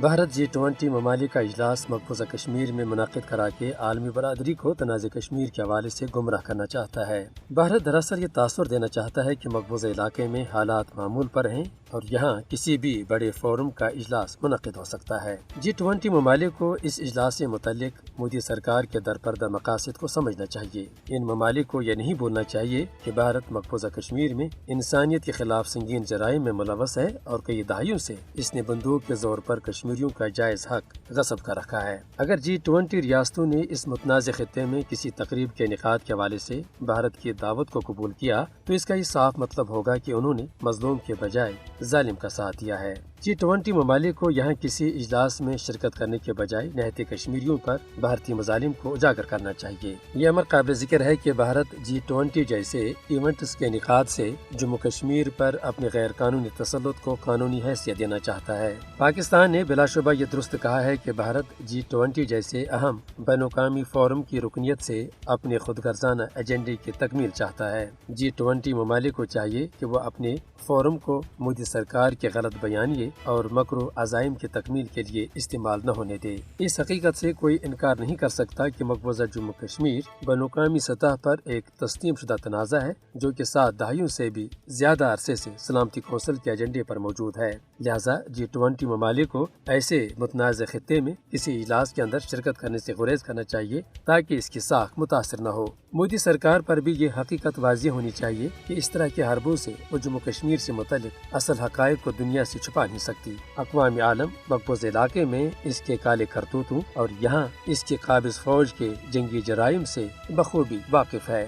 Bharat G20 ممالک کا اجلاس مقبوضہ کشمیر میں منعقد کرا کے عالمی برادری کو تنازع کشمیر کے حوالے سے گمراہ کرنا چاہتا ہے۔ بھارت دراصل یہ تاثر دینا چاہتا ہے کہ مقبوضہ علاقے میں حالات معمول پر ہیں اور یہاں کسی بھی بڑے فورم کا اجلاس منعقد ہو سکتا ہے۔ G20 ممالک کو اس اجلاس سے متعلق مودی سرکار کے درپردہ مقاصد کو سمجھنا چاہیے۔ ان ممالک کو یہ نہیں بولنا چاہیے کہ بھارت مقبوضہ کشمیر میں انسانیت کے خلاف سنگین جرائم میں ملوث ہے اور کئی دہائیوں سے اس نے بندوق کے زور پر کشمیریوں کا جائز حق غصب کر رکھا ہے۔ اگر G20 ریاستوں نے اس متنازع خطے میں کسی تقریب کے انعقاد کے حوالے سے بھارت کی دعوت کو قبول کیا تو اس کا یہ صاف مطلب ہوگا کہ انہوں نے مظلوم کے بجائے ظالم کا ساتھ دیا ہے۔ G20 ممالک کو یہاں کسی اجلاس میں شرکت کرنے کے بجائے نہتے کشمیریوں پر بھارتی مظالم کو اجاگر کرنا چاہیے۔ یہ امر قابل ذکر ہے کہ بھارت G20 جیسے ایونٹس کے انعقاد سے جموں کشمیر پر اپنے غیر قانونی تسلط کو قانونی حیثیت دینا چاہتا ہے۔ پاکستان نے بلا شبہ یہ درست کہا ہے کہ بھارت G20 جیسے اہم بین الاقوامی فورم کی رکنیت سے اپنے خود غرضانہ ایجنڈے کی تکمیل چاہتا ہے۔ G20 ممالک کو چاہیے کہ وہ اپنے فورم کو مودی سرکار کے غلط بیانیے اور مکر و عزائم کی تکمیل کے لیے استعمال نہ ہونے دے۔ اس حقیقت سے کوئی انکار نہیں کر سکتا کہ مقبوضہ جموں کشمیر بین الاقوامی سطح پر ایک تسلیم شدہ تنازع ہے جو کہ 7 دہائیوں سے بھی زیادہ عرصے سے سلامتی کونسل کے ایجنڈے پر موجود ہے۔ لہٰذا G20 ممالک کو ایسے متنازع خطے میں کسی اجلاس کے اندر شرکت کرنے سے گریز کرنا چاہیے تاکہ اس کی ساکھ متاثر نہ ہو۔ مودی سرکار پر بھی یہ حقیقت واضح ہونی چاہیے کہ اس طرح کے حربوں سے وہ جموں کشمیر سے متعلق اصل حقائق کو دنیا سے چھپا نہیں سکتی۔ اقوام عالم مقبوضہ علاقے میں اس کے کالے کرتوتوں اور یہاں اس کے قابض فوج کے جنگی جرائم سے بخوبی واقف ہے۔